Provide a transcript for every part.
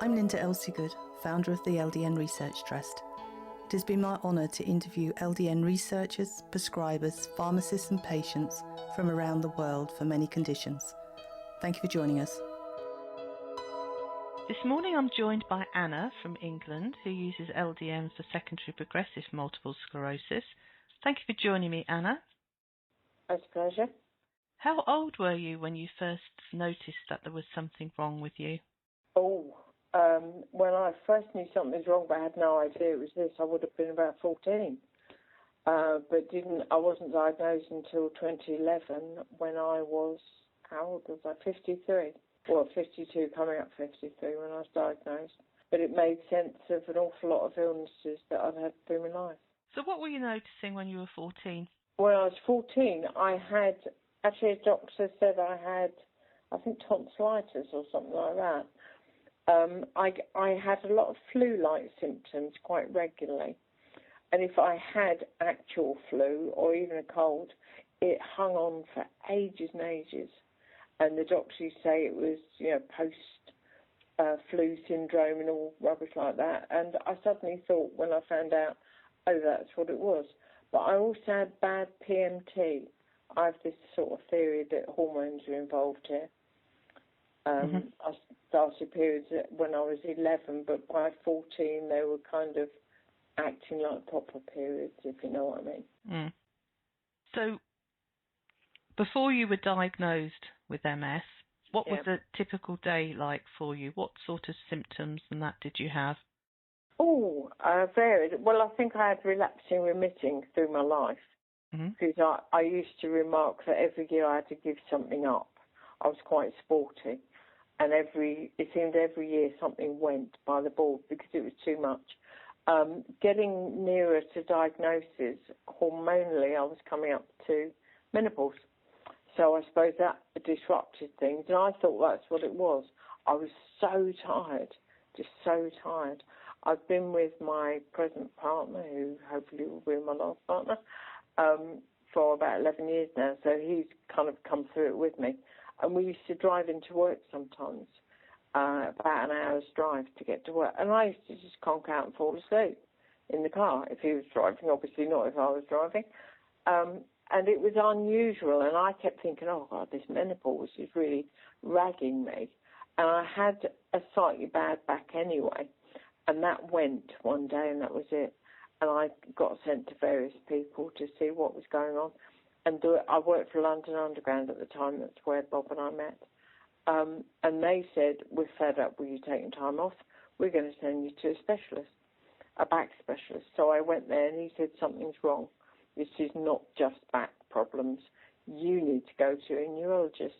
I'm Linda Elseygood, founder of the LDN Research Trust. It has been my honour to interview LDN researchers, prescribers, pharmacists and patients from around the world for many conditions. Thank you for joining us. This morning I'm joined by Anna from England, who uses LDN for secondary progressive multiple sclerosis. Thank you for joining me, Anna. It's a pleasure. How old were you when you first noticed that there was something wrong with you? When I first knew something was wrong, but I had no idea it was this, I would have been about 14. I wasn't diagnosed until 2011 when I was, how old was I? 53. Well, 52, coming up 53 when I was diagnosed. But it made sense of an awful lot of illnesses that I'd had through my life. So what were you noticing when you were 14? When I was 14, a doctor said I had, I think, tonsillitis or something like that. I had a lot of flu-like symptoms quite regularly. And if I had actual flu or even a cold, it hung on for ages and ages. And the doctors used to say it was, post-flu syndrome and all rubbish like that. And I suddenly thought when I found out, oh, that's what it was. But I also had bad PMT. I have this sort of theory that hormones are involved here. I started periods when I was 11, but by 14 they were kind of acting like proper periods, if you know what I mean. Mm. So before you were diagnosed with MS, what was a typical day like for you? What sort of symptoms and that did you have? Varied. Well, I think I had relapsing remitting through my life because I used to remark that every year I had to give something up. I was quite sporty. And it seemed every year something went by the board because it was too much. Getting nearer to diagnosis, hormonally, I was coming up to menopause. So I suppose that disrupted things. And I thought that's what it was. I was so tired, just so tired. I've been with my present partner, who hopefully will be my last partner, for about 11 years now. So he's kind of come through it with me. And we used to drive into work sometimes, about an hour's drive to get to work. And I used to just conk out and fall asleep in the car if he was driving, obviously not if I was driving. And it was unusual. And I kept thinking, oh, God, this menopause is really ragging me. And I had a slightly bad back anyway. And that went one day and that was it. And I got sent to various people to see what was going on. And I worked for London Underground at the time. That's where Bob and I met. And they said, we're fed up with you taking time off. We're going to send you to a specialist, a back specialist. So I went there and he said, something's wrong. This is not just back problems. You need to go to a neurologist.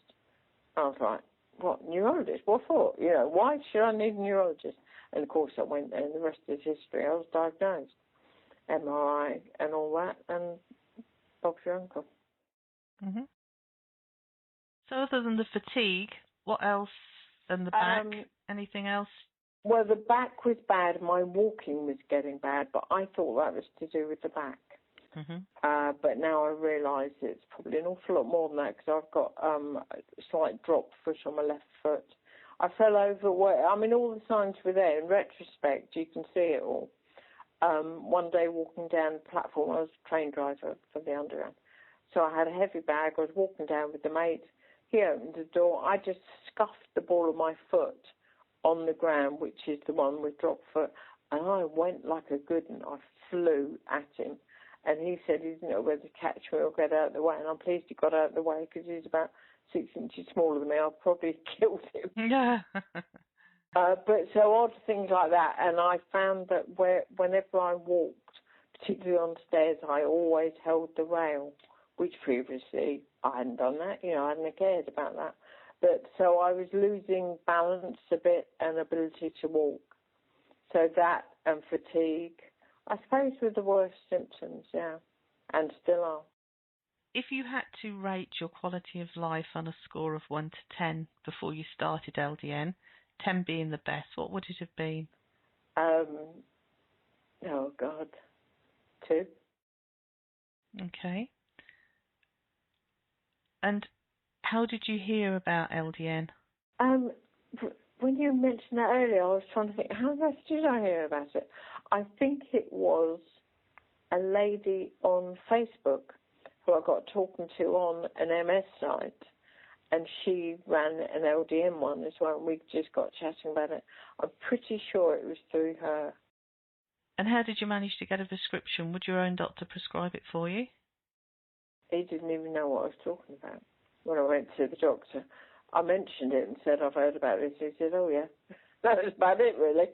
I was like, what, neurologist? What for? Why should I need a neurologist? And, of course, I went there and the rest is history. I was diagnosed, MRI and all that, and Bob's your uncle. Mm-hmm. So other than the fatigue, what else than the back? Anything else? Well, the back was bad. My walking was getting bad, but I thought that was to do with the back. Mm-hmm. But now I realise it's probably an awful lot more than that because I've got a slight drop foot on my left foot. I fell over. All the signs were there. In retrospect, you can see it all. One day walking down the platform, I was a train driver for the Underground. So I had a heavy bag. I was walking down with the mate. He opened the door. I just scuffed the ball of my foot on the ground, which is the one with drop foot, and I went like a good one. I flew at him, and he said he didn't know whether to catch me or get out of the way, and I'm pleased he got out of the way because he's about 6 inches smaller than me. I probably killed him. Yeah. But so odd things like that, and I found that whenever I walked, particularly on stairs, I always held the rail, which previously I hadn't done that. I hadn't cared about that. But so I was losing balance a bit and ability to walk. So that and fatigue, I suppose, were the worst symptoms, and still are. If you had to rate your quality of life on a score of 1 to 10 before you started LDN, 10 being the best, what would it have been? Oh, God, 2. Okay. And how did you hear about LDN? when you mentioned that earlier, I was trying to think, how else did I hear about it? I think it was a lady on Facebook who I got talking to on an MS site, and she ran an LDN one as well, and we just got chatting about it. I'm pretty sure it was through her. And how did you manage to get a prescription? Would your own doctor prescribe it for you? He didn't even know what I was talking about when I went to the doctor. I mentioned it and said, I've heard about this. He said, oh, yeah. That was about it, really.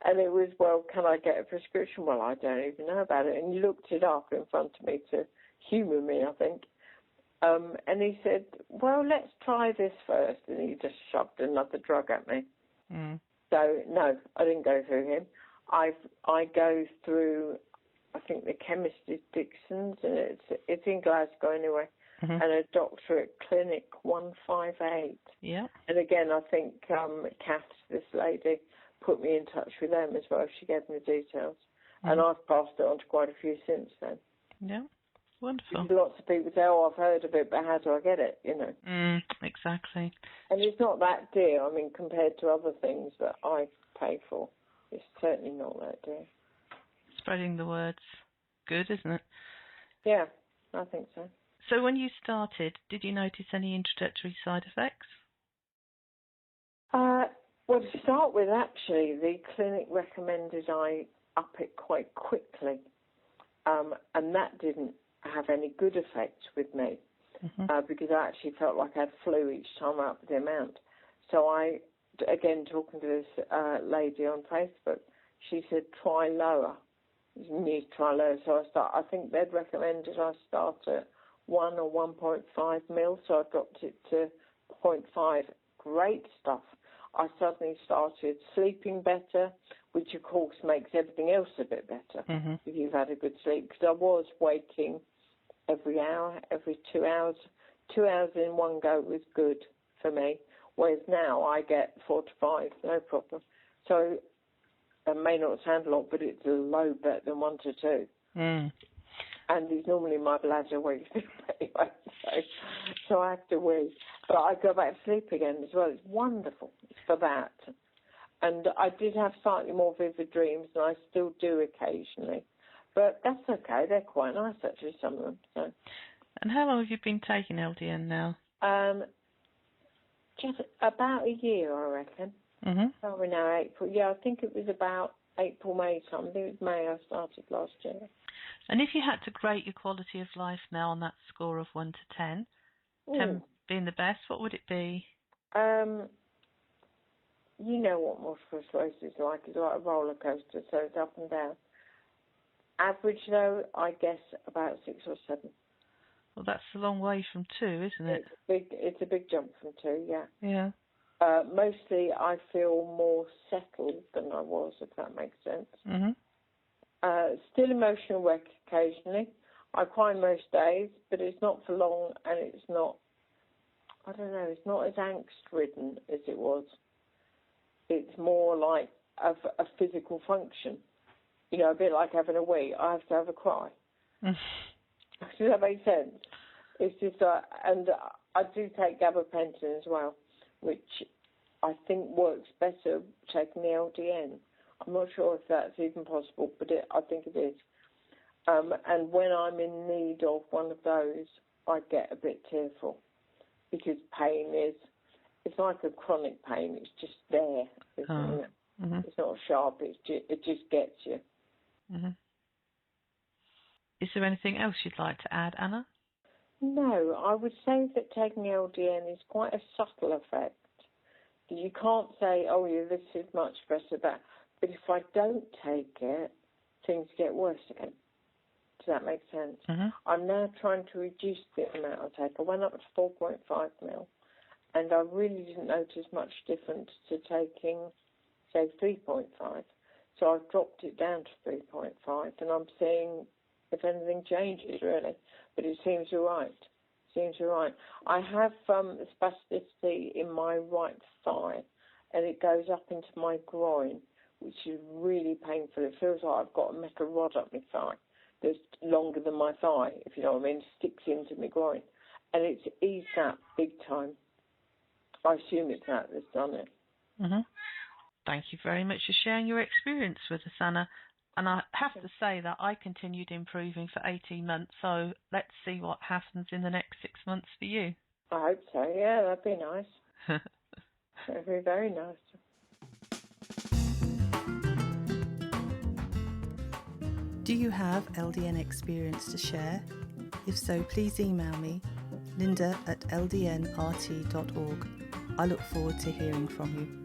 And it was, well, can I get a prescription? Well, I don't even know about it. And he looked it up in front of me to humour me, I think. And he said, well, let's try this first. And he just shoved another drug at me. Mm. So, no, I didn't go through him. I go through, I think the chemist is Dixon's, and it's in Glasgow anyway. Mm-hmm. And a doctor at Clinic 158. Yeah. And again, I think Kath, this lady, put me in touch with them as well. She gave me the details. Mm-hmm. And I've passed it on to quite a few since then. Yeah, wonderful. Because lots of people say, oh, I've heard of it, but how do I get it, you know? Exactly. And it's not that dear, I mean, compared to other things that I pay for. It's certainly not that dear. Spreading the word's good, isn't it? Yeah, I think so. So when you started, did you notice any introductory side effects? Well, to start with, actually, the clinic recommended I up it quite quickly, and that didn't have any good effect with me, because I actually felt like I had flu each time I upped the amount. So I, again, talking to this lady on Facebook, she said, try lower. You need to try lower. So I think they'd recommended I start at 1 or 1.5 mil, so I dropped it to 0.5. Great stuff. I suddenly started sleeping better, which of course makes everything else a bit better if you've had a good sleep, because I was waking every hour, every 2 hours. 2 hours in one go was good for me, whereas now I get 4 to 5, no problem. So it may not sound a lot, but it's a load better than 1 to 2. And it's normally my bladder wakes up anyway, so I have to wee. But I go back to sleep again as well. It's wonderful for that. And I did have slightly more vivid dreams, and I still do occasionally. But that's okay. They're quite nice, actually, some of them. So. And how long have you been taking LDN now? Just about a year, I reckon. So we're now April. Yeah, I think it was about April, May time. I think it was May I started last year. And if you had to grade your quality of life now on that score of 1 to 10, 10 being the best, what would it be? You know what multiple sclerosis is like. It's like a roller coaster, so it's up and down. Average, though, I guess about 6 or 7. Well, that's a long way from 2, isn't it? It's a big jump from 2, yeah. Yeah. Mostly, I feel more settled than I was, if that makes sense. Still emotional wreck occasionally. I cry most days, but it's not for long, and it's not, I don't know, it's not as angst-ridden as it was. It's more like a physical function. You know, a bit like having a wee. I have to have a cry. Does that make sense? It's just, and I do take gabapentin as well, which I think works better taking the LDN. I'm not sure if that's even possible, but I think it is. And when I'm in need of one of those, I get a bit tearful because pain it's like a chronic pain. It's just there, isn't it? It's not sharp. It just gets you. Is there anything else you'd like to add, Anna? No, I would say that taking the LDN is quite a subtle effect. You can't say, oh, yeah, this is much better, but if I don't take it, things get worse again. Does that make sense? I'm now trying to reduce the amount I take. I went up to 4.5 mil, and I really didn't notice much difference to taking, say, 3.5. So I've dropped it down to 3.5, and I'm seeing if anything changes, really. But it seems all right. I have spasticity in my right thigh, and it goes up into my groin, which is really painful. It feels like I've got a metal rod up my thigh that's longer than my thigh, if you know what I mean, sticks into my groin. And it's eased that big time. I assume it's that that's done it. Mm-hmm. Thank you very much for sharing your experience with us, Anna. And I have to say that I continued improving for 18 months, so let's see what happens in the next 6 months for you. I hope so, yeah, that'd be nice. That'd be very nice. Do you have LDN experience to share? If so, please email me, linda@ldnrt.org. I look forward to hearing from you.